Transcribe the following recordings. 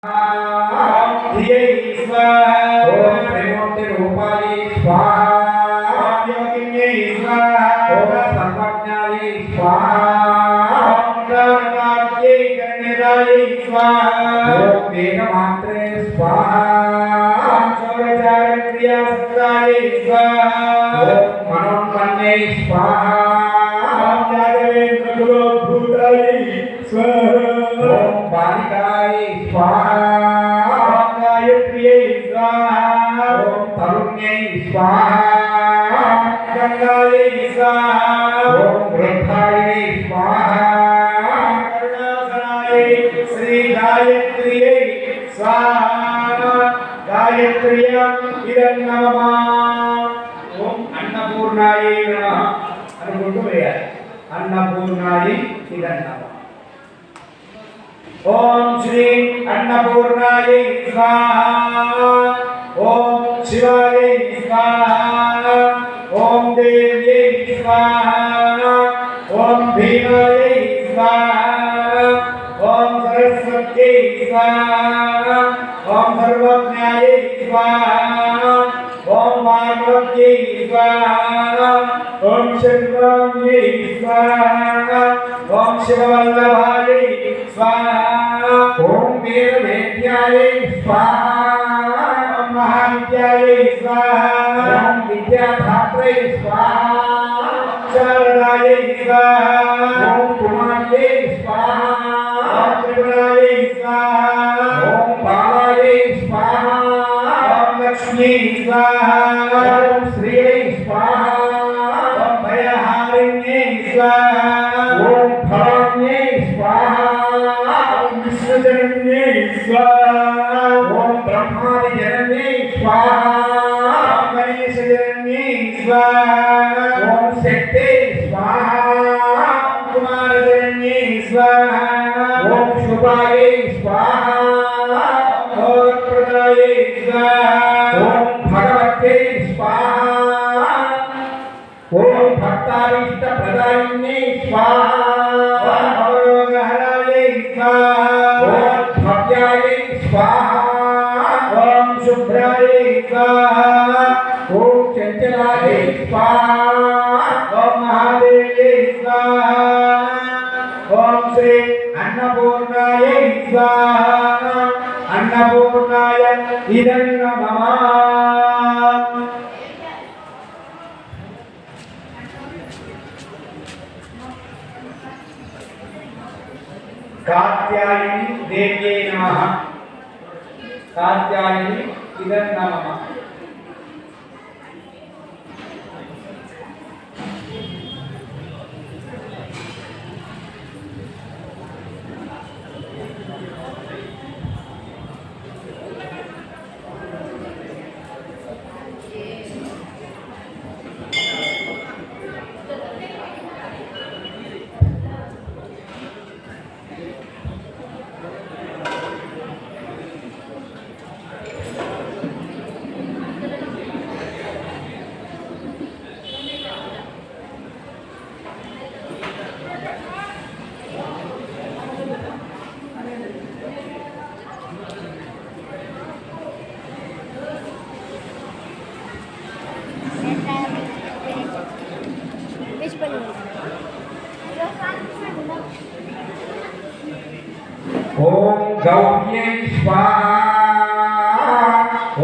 धियै स्वाहा ॐ त्रिमूर्तिरूपायै स्वाहा ॐ योगिन्यै स्वाहा ॐ सर्वज्ञायै स्वाहा ॐ ज्ञानदात्यै गणनिधायै स्वाहा ॐ वेदमात्रे स्वाहा ॐ चौरचारक्रियासक्तायै स्वाहा ॐ मनोन्मन्यै स्वाहा ॐ यादवेन्द्रकुलोद्भूतायै स्वाहा ॐ बालिकायै स्वाहा ॐ गायत्र्यै स्वाहा ॐ तरुण्यै स्वाहा गंगायै स्वाहा ॐ वृद्धायै स्वाहा करुणासनायै श्री गायत्र्यै स्वाहा गायत्र्यम् इदं नमः ॐ अन्नपूर्णायै नमः అనుకుంటూ వేయాలి अन्नपूर्णायै इदं नमः ओम श्री अन्नपूर्णायै स्वाहा ओम शिवायै स्वाहा ओम देव्यै स्वाहा ओम भीमायै स्वाहा ओम सरस्वत्यै स्वाहा ओम सर्वज्ञायै स्वाहा ओम पार्वत्यै स्वाहा ओम शर्वाण्यै स्वाहा ओम शिववल्लभायै स्वाहा ओम वीरवेद्यायै स्वाहा ओम महाविद्यायै स्वाहा ओम विद्याधात्रै स्वाहा शारदायै स्वाहा ओम कुमार्यै स्वाहा ओम त्रिपुरायै स्वाहा ओम बालायै स्वाहा ओम लक्ष्मी स्वाहा ओम श्रीयै स्वाहा ओम भयहारिण्यै स्वाहा ओम फलान्यै स्वाहा ओम विष्णुजनन्यै स्वाहा ओम ब्रह्मादिजनन्यै स्वाहा ओम गणेशजनन्यै स्वाहा ओम शक्त्यै स्वाहा ओम कुमारजनन्यै स्वाहा ओम शुभायै स्वाहा ओम भगवत्प्रदायै स्वाहा ओम भगवत्यै स्वाहा ओम भक्ताभीष्टप्रदायिन्यै स्वाहा ओम भवरोगहरायै स्वाहा ओम भव्यायै स्वाहा ओम शुभ्रायै स्वाहा ओम चंचलायै स्वाहा ओम महादेव्यै स्वाहा ओम श्री अन्नपूर्णायै स्वाहा अन्नपूर्णाय इदं नमः कात्यायनी देव्यै नमः कात्यायनी इदं नमः ओम गौर्यै स्वाहा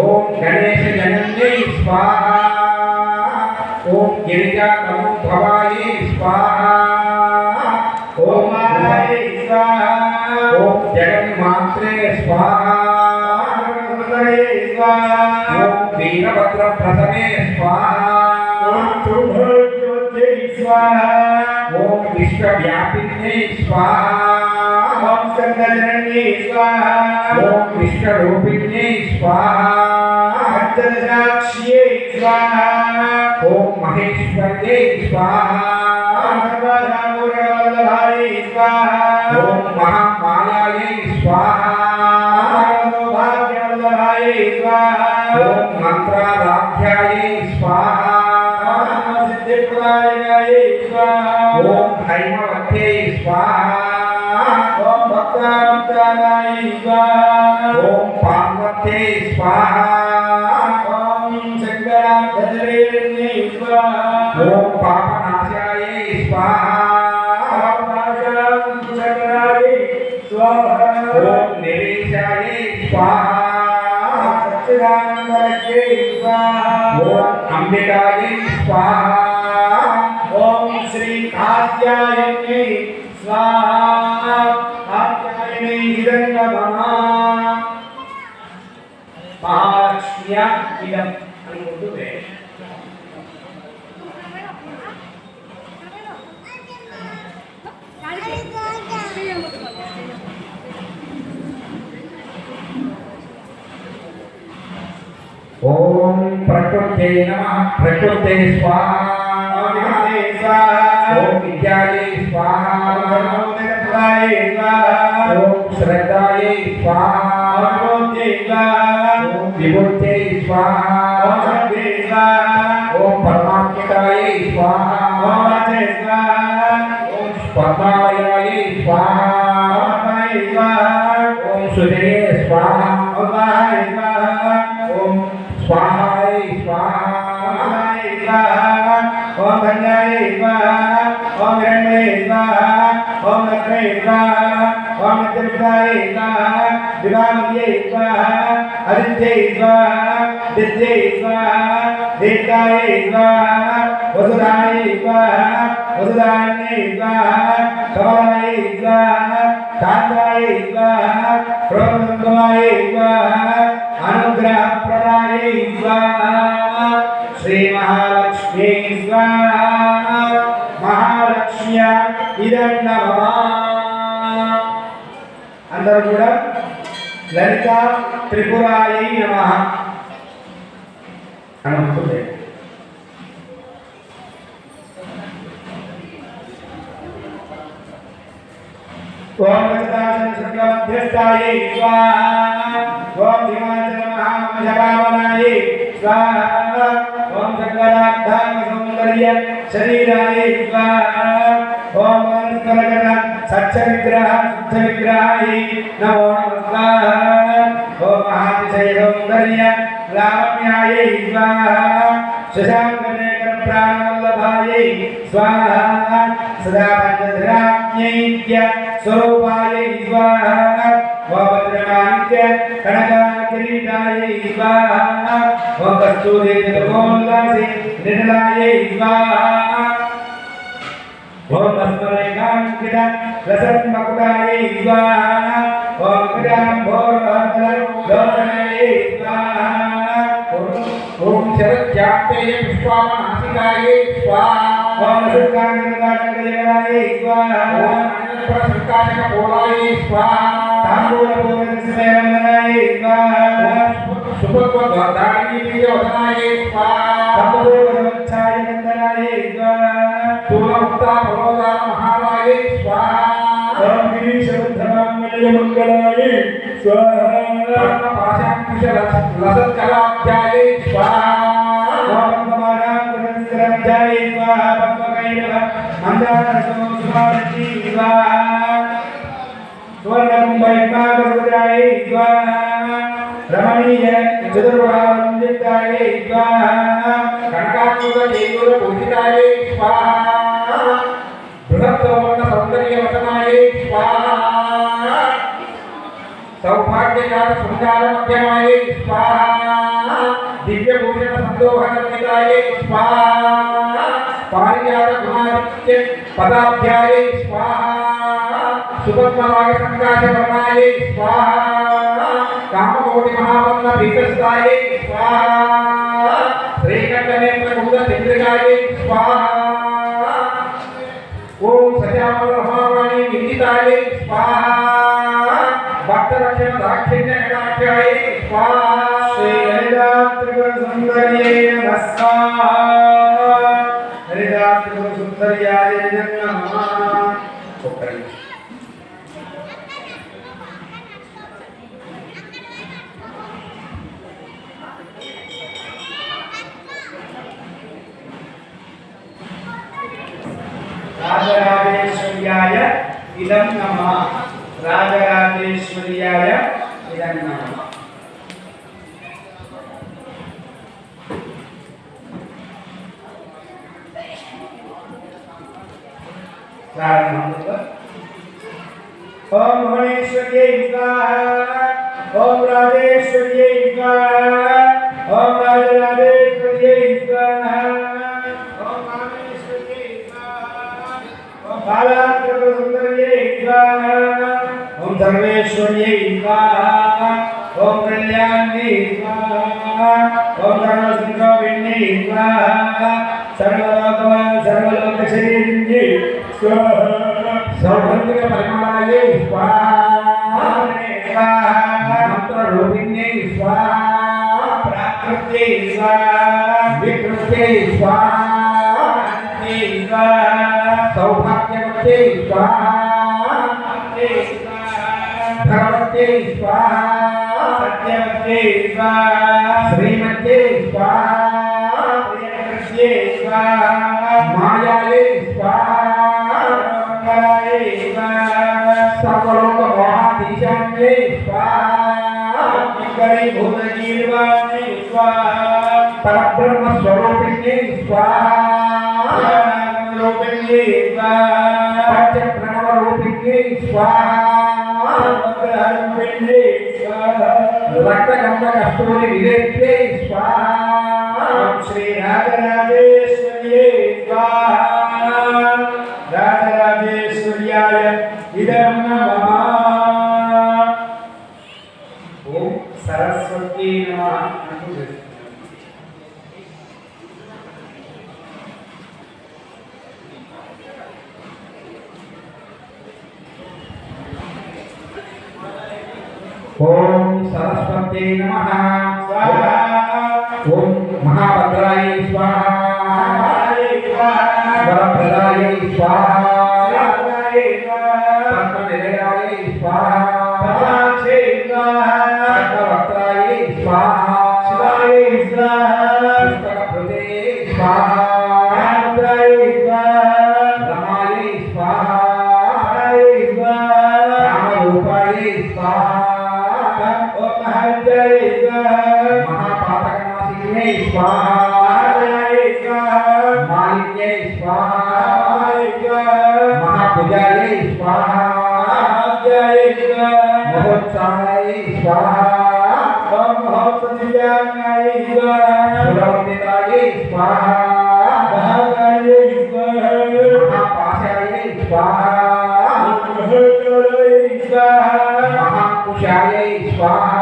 ओम गणेशजनन्यै स्वाहा ओम गिरिजातनुभवायै स्वाहा ओम मायै स्वाहा ओम जगन्मात्रे स्वाहा ओम वीरभद्रप्रथमे स्वाहा ओम शुभज्योत्यै स्वाहा ओम विश्वव्यापिन्यै स्वाहा ओम स्कंदजनन्यै स्वाहा ओम विश्वरूपिण्यै स्वाहा अष्टदशाक्ष्यै स्वाहा ओम महेश्वर्यै स्वाहा सर्वधामूलवल्लभायै स्वाहा ओम महामायायै स्वाहा भाग्यवल्लभायै स्वाहा ओम मंत्राराध्यायै स्वाहा सिद्धिप्रदायकायै स्वाहा ओम हैमवत्यै स्वाहा ओम भक्तानाय स्वाहा ఓం పార్వతే స్వాహ ఓం శంకరాచార్యే స్వాహ ఓం పాపనాశాయ స్వాహ ఓం నిరీశాయ స్వాహ ఓం అంబికాయ స్వాహ ఓం శ్రీ కాత్యాయనే స్వాహ కాత్యాయనే హిరణ్యమమ మహాలక్ష్మ్య ఇదం అనుకుంటూ ఓం ప్రకృతే నమః ప్రకృతే స్వాహ ఓం విద్యాయ స్వాహ ఓం శ్రద్ధాయ స్వాహ ఓం విభూతే స్వాహ ఓం పరమాత్మికాయ స్వాహ ఓం పద్మాలయాయ స్వాహ ఓం సుజయే స్వాహ ఓం స్వాహాయ స్వాహ ఓం ధన్యాయ ఓం హిరణ్యే ఓం లక్ష్మే ఓం నిత్యపితాయ దివామయే ఆదిత్యే దిత్యే దీర్ఘాయ వసుధాయ వసుధాన్యే కమలాయ కాంతాయ క్రోధంగమాయ అనుగ్రహ ప్రదాయ శ్రీ మహాలక్ష్మీ మహాలక్ష్మ్య ఇదన్నమ అందరూ కూడా లలిత త్రిపురాయ నమః అనుకుంటే ఓం లలితాశన శుక్లమధ్యస్థాయ స్వాహ ఓం హిమాచల మహామజపావనాయ స్వాహ ఓం శంకరార్థాంగ సౌందర్య శరీరాయ స్వాహ ఓం స్వరగత సత్య విగ్రహ శుద్ధ విగ్రహాయ నమో నమః ఓం మహాతిశయ సౌందర్య లావణ్యాయ స్వాహ శశాంకనేత్ర ప్రాణవల్లభాయ స్వాహ సదా పంచధరాజ్ఞైక్య స్వరూపాయ స్వాహ వజ్రమాణిక్య కనకాకిరీటాయ స్వాహ ఓం కస్తూరి త్రికోణలాసి నిర్మలాయ స్వాహ ఓం భస్మరేఖాంకిత రసన్మకుటాయ స్వాహ ఓం క్రియాంభోర్లోచనాయ స్వాహ ఓం శరత్యాప్తేయ పుష్పామనాసికాయ స్వాహ ఓం సుఖాంగనాయ స్వాహ ఓం అనంతర సంకాశక పోలాయ స్వాహ తాంబూల పూర్ణస్మరణాయ స్వాహ సుభద్వాదాని వదనాయ స్వాహ తపోవచ్చాయ నందనాయ స్వాహ పూర్ణముక్త ప్రమోదాన మహారాయ స్వాహ ఓం గిరీశరుద్రమాంగళ్య మంగళాయ స్వాహ పాశాంకుశ లసత్కలాభ్యాయ స్వాహ ఓం పద్మనాభాయ స్వాహ పద్మకైరవ మందార సోమావతి స్వాహ స్వర్ణకుంభైర్మాగరుద్రాయ స్వాహ రమణీయ చతుర్భావంజితాయ స్వాహ కనకాత్మక చేయూర పూజితాయ స్వాహ బృహత్తోమన్న సౌందర్యవసనాయ స్వాహ సౌభాగ్యకార శృంగార మధ్యమాయ స్వాహ దివ్యభూషణ సందోహనమితాయ స్వాహ పారిజాత గుణాదిత్య పదాభ్యాయ స్వాహ సుపద్మరాగ సంకాశ వర్ణాయ స్వాహ కామకోటి మహావన్న భీతస్థాయ స్వాహ శ్రీకంఠనేత్ర కుంద చంద్రికాయ స్వాహ ఓం సజామల మహావాణి నిందితాయ స్వాహ భక్తరక్షణ దాక్షిణ్య కటాక్షాయ స్వాహ శ్రీ లలితా త్రిపుర సుందర్యై నమః స్వాహ లలితా త్రిపుర సుందర్యాయ నమః రాజరాజేశ్వర్యాయ ఇదం నమః రాజరాజేశ్వర్యాయ ఇదం నమః प्रारंभ। ओम भुवनेश्वर्यै स्वाहा, ओम राजेश्वर्यै स्वाहा, ओम राजराजेश्वर्यै स्वाहा, ओम कामेश्वर्यै स्वाहा, ओम बालात्रिपुरसुन्दर्यै स्वाहा, ओम सर्वेश्वर्यै स्वाहा, ओम कल्याण्यै स्वाहा, ओम सर्वसुन्दरविण्यै स्वाहा, सर्वलोकशरीरिण्यै स्वाहा, सौगंधिक परिमलायै स्वाहा, मंत्ररूपिण्यै स्वाहा, प्राकृत्यै स्वाहा, विकृत्यै स्वाहा, सौभाग्यवत्यै स्वाहा, धनवत्यै स्वाहा, सत्यवत्यै स्वाहा, श्रीमत्यै स्वाहा, प्रियकृत्यै स्वाहा, मायायै स्वाहा, मंगलायै स्वाहा, सर्वलोक मोहाधीशान्यै स्वाहा, भूतजीवायै स्वाहा, परब्रह्म स्वरूपिण्यै स्वाहा, रूपिण्यै स्वाहा, पंचप्रणवरूपिण्यै स्वाहा, रूपिण्यै स्वाहा, रक्तगन्धकस्तूरि विलेप्यै स्वाहा, श्री राजराजेश्वर्यै स्वाहा, राजराजेश्वर्याय इदं नमः। ओम सरस्वती नमः। ओम सरस्वती नमः स्वाहा, ओम महाभद्राय स्वाहा, वरप्रदाय स्वाहा, पद्मनिलयाय स्वाहा, पद्मवक्त्राय स्वाहा, पुस्तकभृते स्वाहा, रमाय स्वाहा, रामरूपाय स्वाहा, महापातकनाशिन्यै स्वाहा, मालिन्यै स्वाहा, महाभुजायै स्वाहा, महोत्साहाय स्वाहा, सुरवन्दितायै स्वाहा, महापाशायै स्वाहा, महाकुशायै स्वाहा,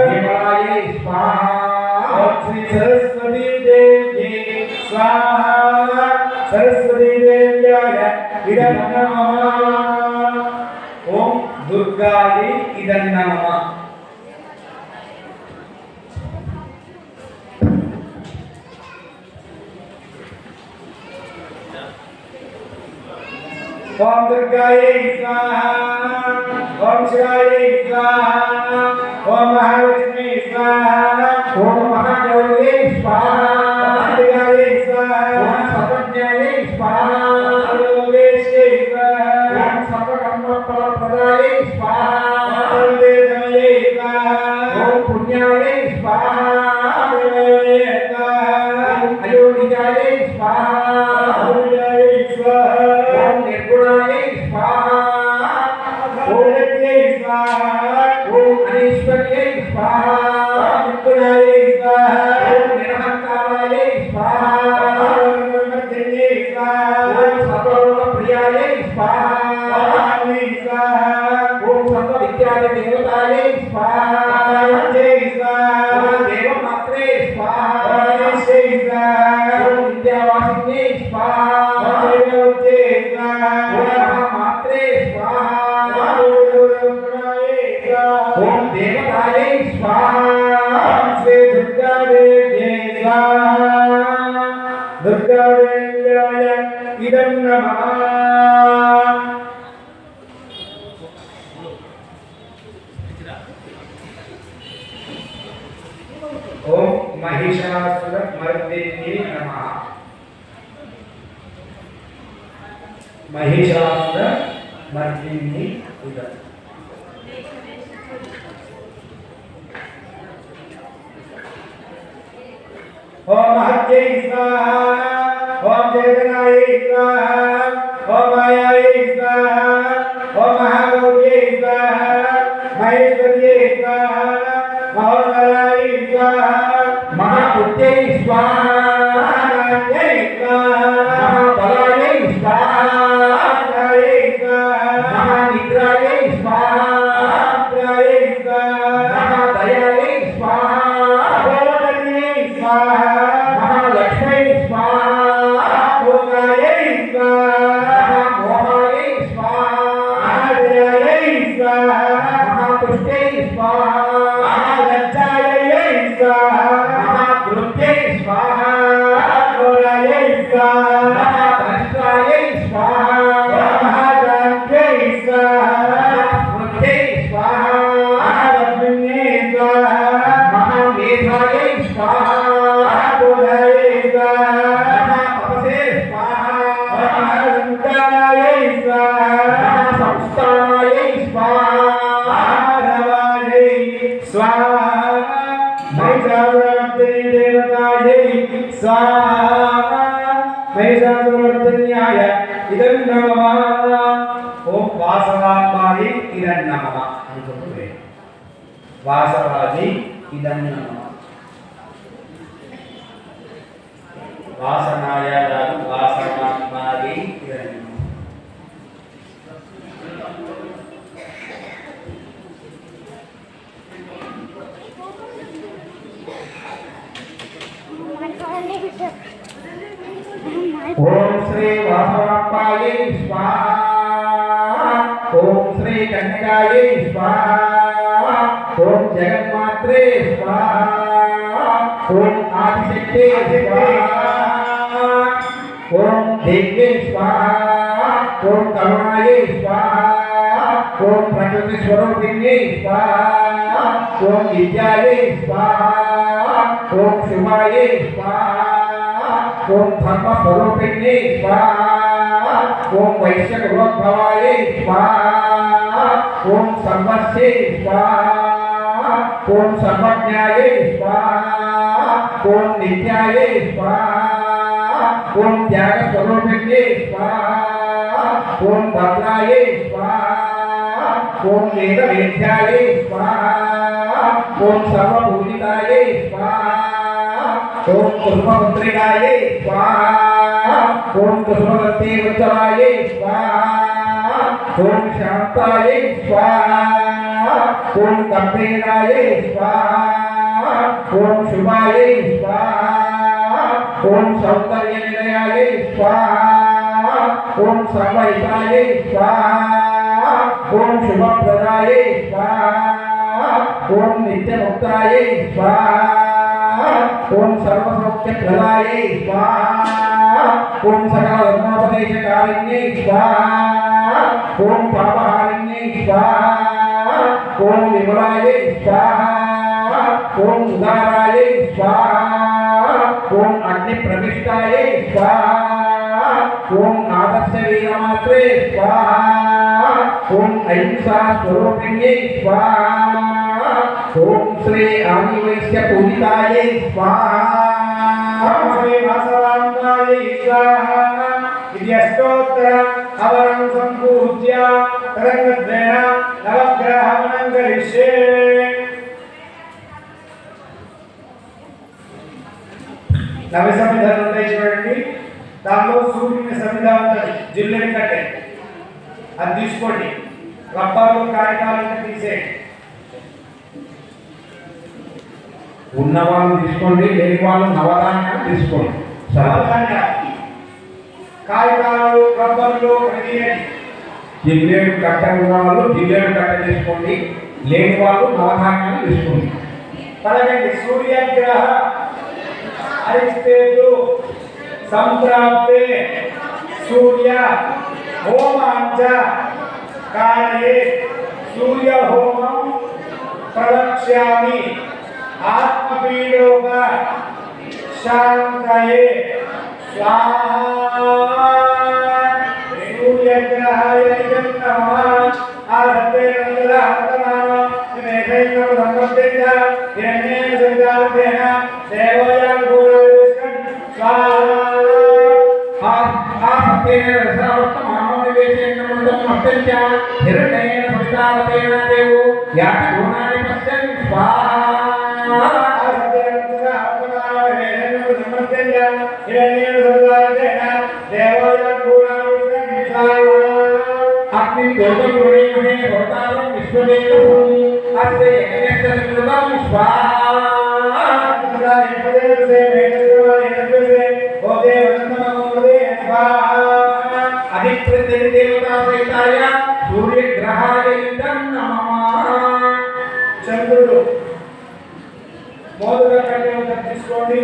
विमलायै स्वाहा, श्री सरस्वती देवी स्वाहा, सरस्वती देव्याय इदं नमः। ओम दुर्गायै इदं नमः। ओम दुर्गायै स्वाहा, ओम शिवायै स्वाहा, ओम महालक्ष्मी स्वाहा, ओम महागौर्यै स्वाहा, ओम अंबिकायै स्वाहा, ओम सर्वज्ञायै स्वाहा, ओम योगेश्वर्यै स्वाहा, ओम सर्वकर्मफलप्रदायै स्वाहा, ओम देवमयै स्वाहा, ओम पुण्यायै स्वाहा, ओम देवमयै स्वाहा, ओम अयोनिजायै स्वाहा, ओम विजयै स्वाहा, ओम निर्गुणायै स्वाहा, ओम नित्यै स्वाहा, ओम अनीश्वर्यै स्वाहा, ओम निर्गुणायै स्वाहा, ओम निरहंकारायै स्वाहा, ओम निर्मत्यै स्वाहा, ओम सर्वलोकप्रियायै स्वाहा, ओम स्वाहा, ओम सर्वविद्यादिदेवतायै स्वाहा, जय स्वाहा, ओम देवमात्रे स्वाहा, ओम स्वाहा, ओम विद्यावासिन्यै स्वाहा, ओम देवते स्वाहा, ओम महामात्रे स्वाहा, ओम गुणायै स्वाहा, ओम देवतायै स्वाहा, ओम श्री दुर्गा देव्यै स्वाहा, दुर्गा देव्याय इदं नमः। ओम महिषासुरमर्दिन्यै नमः। महिषासुरमर्दिन्यै इदं। ओम महत्यै स्वाहा, ओम चेतनायै स्वाहा ओम मायायै स्वाहा ओम महागौर्यै स्वाहा महेश्वर्यै स्वाहा महोदरायै स्वाहा महापुत्यै स्वाहा महानान्यै स्वाहा महाबलायै स्वाहा महात्रायै स्वाहा महानिद्रायै स्वाहा महात्रायै स्वाहा महादयायै स्वाहा भगवत्यै स्वाहा महालक्ष्मै स्वाहा भोगायै स्वाहा महामोहायै स्वाहा महादयायै स्वाहा महापुष्टै स्वाहा महालज्जायै स्वाहा महाकृत्यै स्वाहा महाघोरायै स्वाहा महाधनश्रायै स्वाहा महागान्त्यै स्वाहा महास्मृत्यै स्वाहा महालक्ष्म्यै स्वाहा महामेधायै स्वाहा महाबोधायै स्वाहा महातपसे स्वाहा महासंतानायै स्वाहा महासंस्थानायै स्वाहा महारवायै स्वाहा महिषासुरमर्दिनी देवतायै स्वाहा महिषासुरमर्दिन्याय इदं नमः ओम वासवात्मायै इदं नमः अनुకుంటే वासवाजी इदं नमः वासनाय गानु वासवात्मायै इदं नमः ओम श्री वासवाप्पायै स्वाहा ओम श्री कन्यकायै स्वाहा ओम जगन्मात्रे स्वाहा ओम आदिशक्ते स्वाहा ओम देव्यै स्वाहा ओम करुणायै स्वाहा ओम प्रकृति स्वरूपिण्यै स्वाहा ओम विद्यायै स्वाहा ओम शुभायै स्वाहा ओम धर्म स्वरूपिण्यै स्वाहा ओम वैश्य कुलोद्भवायै स्वाहा ओम सर्वस्यै स्वाहा ओम सर्वज्ञायै स्वाहा ओम नित्यायै स्वाहा ओम त्याग स्वरूपिण्यै स्वाहा ओम भद्रायै स्वाहा ओम वेदवेद्यायै स्वाहा ओम सर्वपूजितायै स्वाहा ओम कुसुमपुत्रिकायै स्वाहा ओम कुसुमवती वत्सलायै स्वाहा ओम शान्तायै स्वाहा ओम कम्पेनायै स्वाहा ओम शुभायै स्वाहा ओम सौन्दर्यनिलयायै स्वाहा ओम सर्वहितायै स्वाहा ओम शुभप्रदायै स्वाहा ओम नित्यमुक्तायै स्वाहा ओम सर्वसौख्यप्रदायै स्वाहा ओम सकलधर्मोपदेशकारिण्यै स्वाहा ओम पापहारिण्यै स्वाहा ओम विमलायै स्वाहा ओम उदारायै स्वाहा ओम अग्निप्रविष्टायै स्वाहा ओम आदर्शवीरमात्रे स्वाहा ओम अहिंसा स्वरूपिण्यै स्वाहा ओम श्री आदिवैश्य पूजितायै स्वाहा ओम श्री वासवान्तायै स्वाहा इत्यस्तोत्र अवरं सम्पूज्य तदङ्गत्वेन नवग्रहवनं करिष्ये నవ సంవిధానం ఉంటాయి చూడండి దానిలో సూర్యుని సంవిధానం ఉంటుంది జిల్లని కట్టే అది తీసుకోండి రబ్బర్లు కాగితాలను తీసేయండి ఉన్న వాళ్ళు తీసుకోండి లేని వాళ్ళు నవధాన్యాలు తీసుకోండి నవధాన్యాలు కాగితాలు రబ్బర్లు తీయండి జిల్లేడు కట్ట ఉన్న వాళ్ళు జిల్లేడు కట్ట తీసుకోండి లేని వాళ్ళు నవధాన్యాలు తీసుకోండి పలకండి సూర్యగ్రహ అరిష్టేతు సంప్రాప్తే సూర్య హోమాంచ కాలే సూర్య హోమం ప్రవక్ష్యామి ఆత్మపీడోక శాంతయే స్వాహా సూర్యగ్రహాయ నమః ఆసతే నందల హతమాన మేఘైన సంపత్తేజ హిరణ్యేన సంజాతేన దేవయాన్ భూయాన్ స్వాహా च हिरण्येन सवितावतेन देवो याति गुणानि पश्यन् स्वाहा अस्मिन् दोषं गुणेमहे भवतारं विश्वदेवम् अस्य यज्ञस्य सुकृतं स्वाहा अधिप्रत्यदेवता सहिताय सूर्यग्रहाय इदं नमः చంద్రుడు మోదుగా కట్టెలు తీసుకోండి.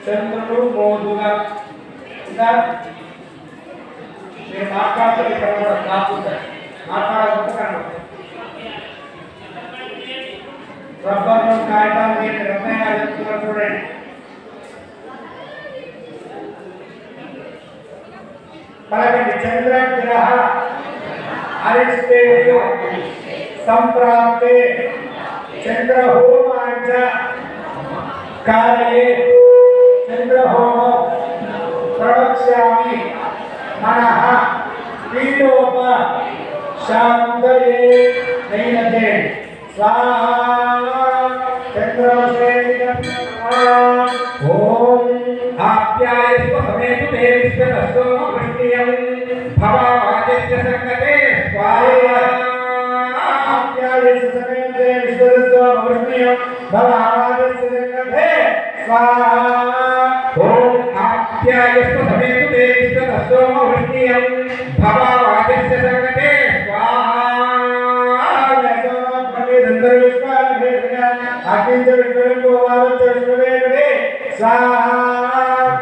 చంద్రుడు మోదుగా ఇంకా మీరు మాట్లాడుతూ ఇక్కడ కూడా కాకుండా మాట్లాడకుండా కనబడతాయి. రబ్బర్లు కాగితాలు మీరు రమ్మగా చెప్తున్నారు చూడండి. పలకండి చంద్రగ్రహ అరిష్టే సంప్రాప్తే చంద్రహోమాంచ కాలే చంద్రహోమం ప్రవక్ష్యామి మనః పీఠోప శాంతయే నైనతే స్వాహా చంద్రవసేన ఓం ఆప్యాయస్వ సమేతు తే విశ్వతస్తో వృష్టియం భవావాదిత్య సంగతే స్వాహా ఆప్యాయస్వ సమేతే విశ్వతస్తో వృష్టియం భవావాదిత్య సంగతే స్వాహా ఓం ఆప్యాయస్వ సమేతు తే విశ్వతస్తో వృష్టియం భవావాదిత్య సంగతే స్వాహా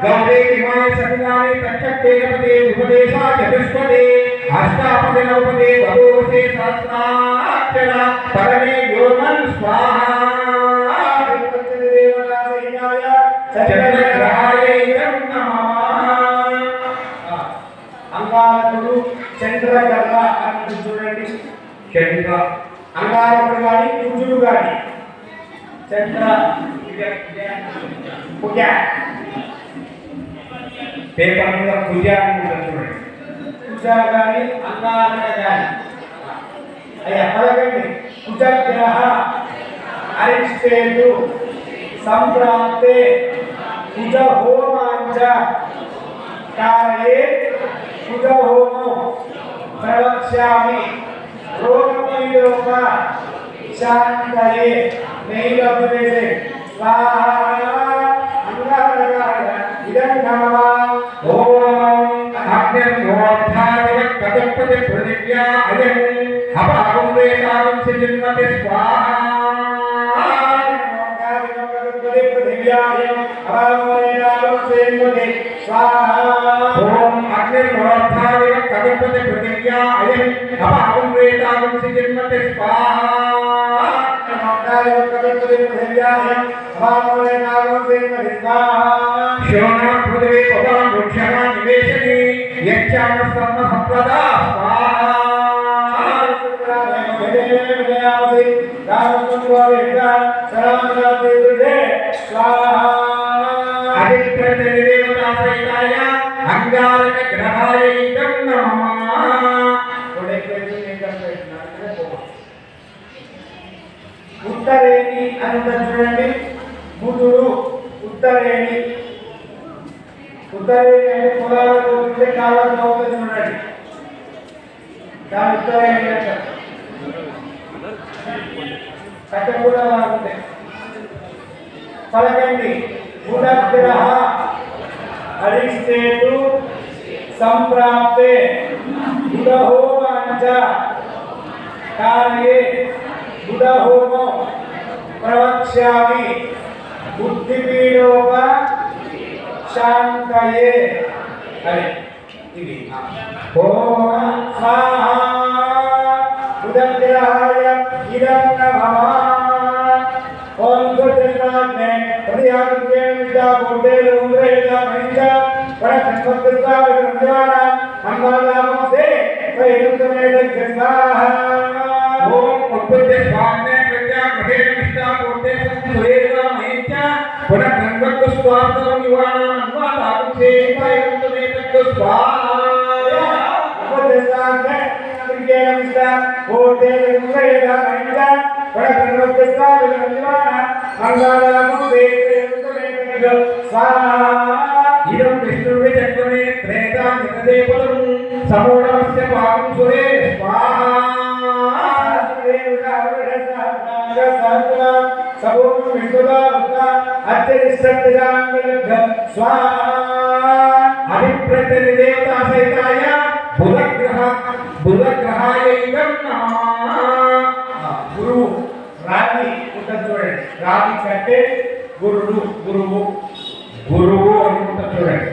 गौरे हिमाय सतिनाय तक्षते गपते उपदेशा चतुष्पदे अष्टापदे नवपदे भगवते सहस्राक्षरा परमे व्योमन् स्वाहा चंद्रग्रहाय इदं नमः అంగారకుడు చంద్రగర్భ అని చూడండి. చంద్ర అంగారకుడు కానీ కుజుడు కానీ చంద్ర కుజ పేపర్ మీద పూజ అని చూడండి. కుజ కానీ అంగారక కానీ అయ్యా పలకండి. కుజగ్రహ అరిష్టేతు సంప్రాప్తే కుజ హోమాంచ కాలే కుజ హోమం ప్రవక్ష్యామి రోగపరిలోక శాంతయే నైలభ్యతే స్వాహా అంగారకాయ ఇదం నమః. ఓం అగ్నిర్మోక్షాయ కదపతి పృథివ్యా అయం అపాగం వేదాం సిద్ధిమతి స్వాహా ఓం అగ్నిర్మోక్షాయ కదపతి పృథివ్యా అయం అపాగం వేదాం సిద్ధిమతి స్వాహా శోణా పృథివీ పదాం వృక్షణా నివేశని యచ్చామ సర్వ సప్రదా స్వాహా అధిప్రతిదేవతా సహితాయ అంగారక గ్రహాయ ఇదం నమః ఉత్తరేణి అని చూడండి. బుధుడు ఉత్తరేణి. ఉత్తరేణి అంటే పొలాలకు పోతుంటే కాళ్ళకు పోతుంది చూడండి. దాని ఉత్తరేణి అంటారు. కట్ట కూడా లాగుతాయి. పలకండి. బుధగ్రహ అరిష్టేతు సంప్రాప్తే బుధహోమాంచ కాలే బుధహోమం ప్రవక్ష్యామి బుద్ధిపీడోప శాంతయే అని ఇది. ఓం స్వాహా బుధగ్రహాయ ఇదం నమః. ఓం సుజనాగ్నే ప్రతియాగ్నే విద్యా బోధేలు ఉంద్రేద మహిజ పరసంపత్తా విద్వానా మంగళామసే వైరుతమేద స్వాహా. ఓం ఉత్పత్తి స్వామే ప్రజా మహేన నిష్ఠా కోటే సంవేద మహేచ పునః గంగకు స్వార్థం నివారణ అన్వాదాకు సేవయంతమేతకు స్వాహా. ఉపదేశా इदं विष्णुवे चक्रमे त्रेता नितदेपदं समूढमस्य पाकं सुरे स्वाहा अभिप्रत्यदेवता सहिताय बुधग्रहाय इदं नमः गुरु रागी ఉంటుంది చూడండి రాగి కంటే గురుడు గురువు గురువు అనుకుంటా చూడండి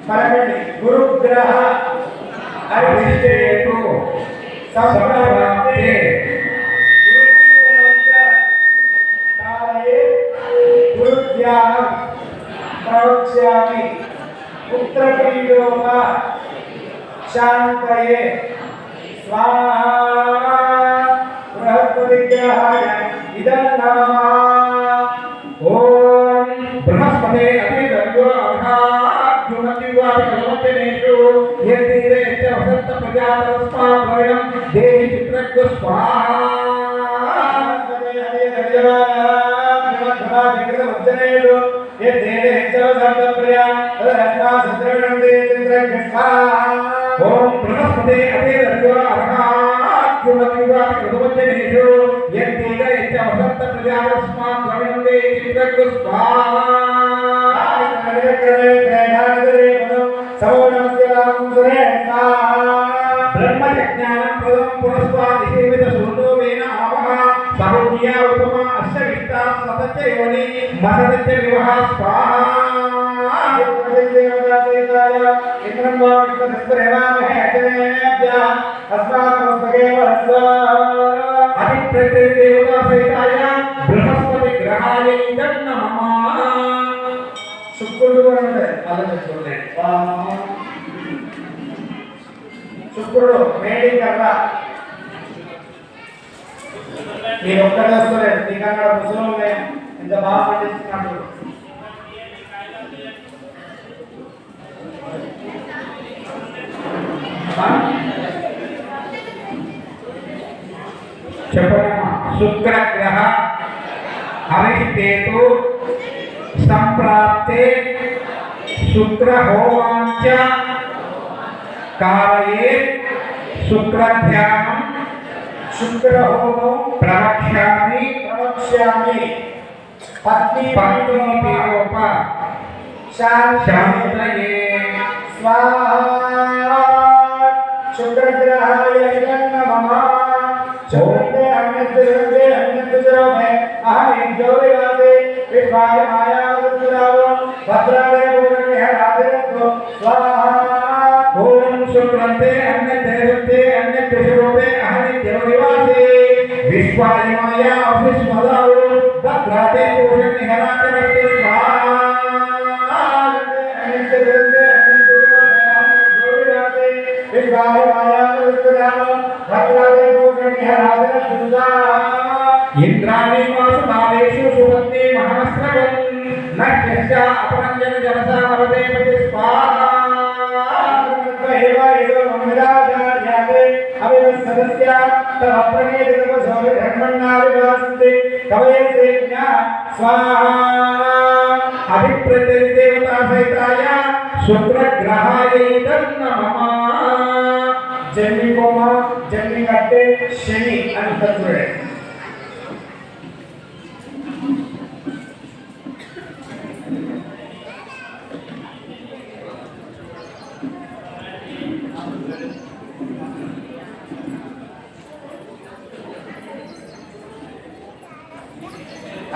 మరొకటి గురుగ్రహ అరిష్టేతు సంప్రాప్తే గురుధ్యానం ప్రవక్ష్యామి పుత్రపీడోప శాంతయే स्वाहा बृहस्पतिग्रहाय इदं नमः ओम बृहस्पते अतिदर्गो अघाद्युमतिवादिकलमतिनेषु यद्दीरे च वसन्त प्रजातस्माद्वयं देहि चित्रज्ञ स्वाहा ओम बृहस्पते अतिदर्गो अघाद्युमतिवादिकलमतिनेषु यद्दीरे च वसन्त प्रजातस्माद्वयं देहि चित्रज्ञ स्वाहा ब्रह्मज्ञानं प्रदं पुरस्वादिसेवित सूर्योमेन आवः सहुज्ञा उपमा अस्य विष्टा सतच योनि मसदच विवह स्वाहा अधिप्रत्यदेवता सहिताय बृहस्पति ग्रहाय इदं नमः శుక్రుడు అంటే ఆలోచించుకోండి శుక్రుడు మేడి కర్ర మీరు ఒక్కడే వస్తలేదు నీకు అక్కడ ముసలం ఎంత బాగా పండిస్తున్నప్పుడు చెప్పమ్మా శుక్ర గ్రహ అరిష్టేతు సంప్రాప్తే శుక్ర హోమాంచ కారయే శుక్ర ధ్యానం శుక్ర హోమం ప్రవక్ష్యామి పత్ని పత్నీపీయోప శాంతయే स्वाहा शुक्रग्रहाय इदं नमः चौरते अन्यत्र जरोमे अहं ज्योतिवासे विश्वाय मायावदुरावो भद्राय पूर्णेह राधिरत्तो स्वाहा ओम शुक्रन्ते अन्यते अन्यजरोमे अहं ज्योतिवासे विश्वाय मायावदुरावो भद्राय पूर्णेह राधिरत्तो स्वाहा इंद्राणी वासुदेवेषु सुपत्नी महास्त्रवं नक्षस्य अपरञ्जन जलसा नवदेवते स्वाहा एवा एव ममराजार्याते अविवस्सदस्य तवप्रणेतमसोरि धर्मण्णाविवासन्ते कवयसेज्ञा स्वाहा अधिप्रत्यदेवता सहिताय शुक्रग्रहाय इदं नमः जन्मी कोम जन्मी कट्टे शनि अंतत्वरे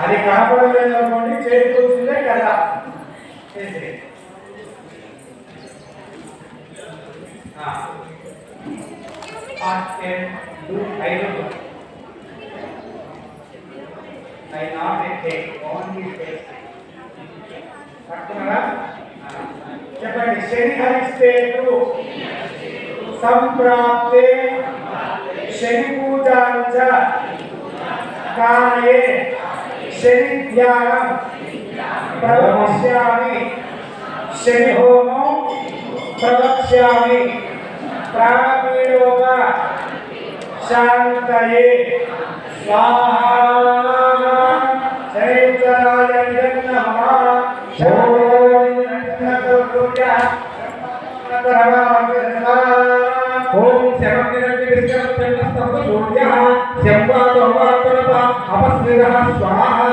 అది కనపడలేదు అనుకోండి చేతికొచ్చిందే కదా చేసి I not take only take. పట్టుకున్నారా చెప్పండి శని హరిస్తేతు సంప్రాప్తే శని పూజాంచ కారయే శని ధ్యానం ప్రవక్ష్యామి శని హోమం प्रवक्ष्यामि प्राणपीडोप शान्तये स्वाहा शैतराय नमः ओम शमनिरग्निविष्णुस्तमसूर्यः शम्वातोवातुरप अपस्मृतः स्वाहा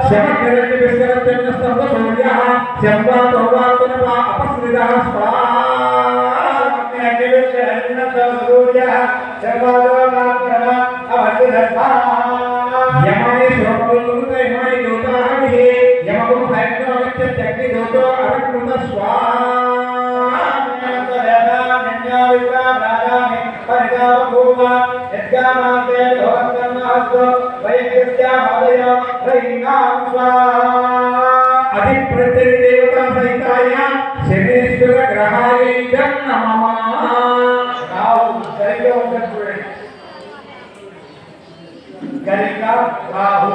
शमनिरग्निविष्णुस्तमसूर्यः शम्वातोवातुरप अपस्मृतः स्वाहा यमाय शोभलोक यमाय योताहि यमकुम भयंकर चक्रि दोतो अरकृत स्वाहा अधिप्रत्यय देवता सहिताय शनेश्वर ग्रहाय नमः गणिका राहु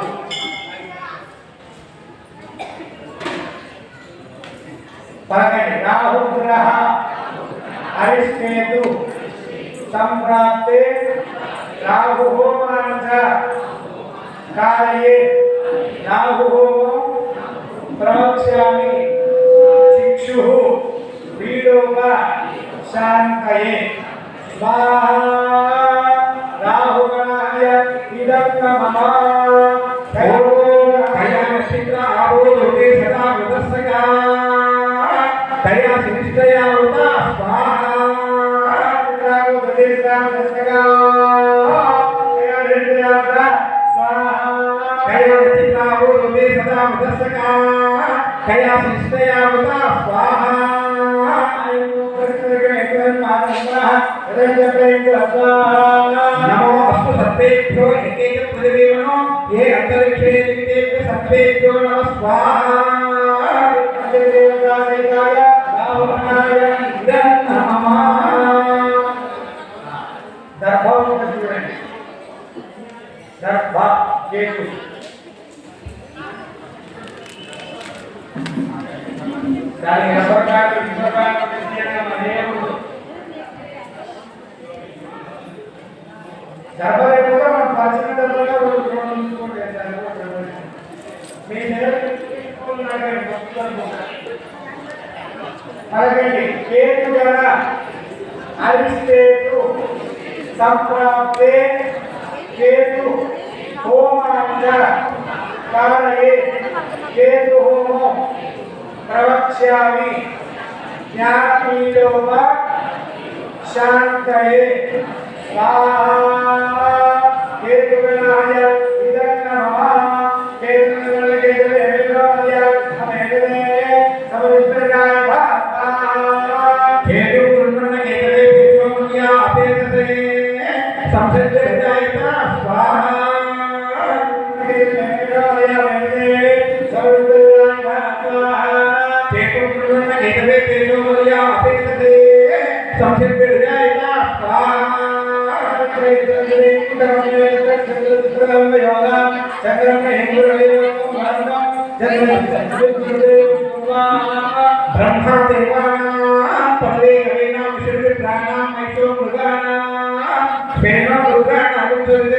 पकड़ राहु ग्रह अरिष्टेतु संप्राप्ते राहु होमांच कारये राहु होमो प्रवक्ष्यामि चिक्षुः पीडोप शान्तये स्वाहा राहुगणाय इदं नमः कयानचित्रा आबोधोते सदा मृतस्सका कया सिनिष्ठया उता स्वाहा राहुगते सदा मृतस्सका कया हृदयाता स्वाहा कयानचित्रा आबोधोते सदा मृतस्सका कया सिनिष्ठया उता स्वाहा नमो अस्तु सर्वेभ्यो एकैक पदवीमनो ये अंतरिक्षे निमित्तेभ्यो सर्वेभ्यो नमः स्वाहा देवताय रावणाय इदं नमः दर्भ केतु दानी रबरकाट विश्वकाट विद्याना महेंद्र दरबार కూడా మన ప్రాచీన దర్బార్గా ఒక ప్రోగ్రామ్ తీసుకుంటారు మీ నేర్చుకున్నారే మొత్తం అలాగే కేతు గణ అరిష్టేతు సంప్రాప్తే కేతు హోమాంచ కారయే కేతు హోమో प्रवक्ष्यामि ज्ञानपीडोप शान्तये स्वाहा केतुगणाय इदं नमः केतुगणाय हमेदे समरित्रगाय भाता केतुगुणन केतवे विश्वमुख्या अपेतते संसिद्धिर्जायता स्वाहा केतुगणाय हमेदे समरित्रगाय भाता केतवे विश्वमुख्या अपेतते संसिद्धिर्जायता स्वाहा ब्रह्मा देवानां पदे कवीनां विशुद्धि प्राणां मैतो मृगानां स्वेनो मृगाणां आयुर्वेदे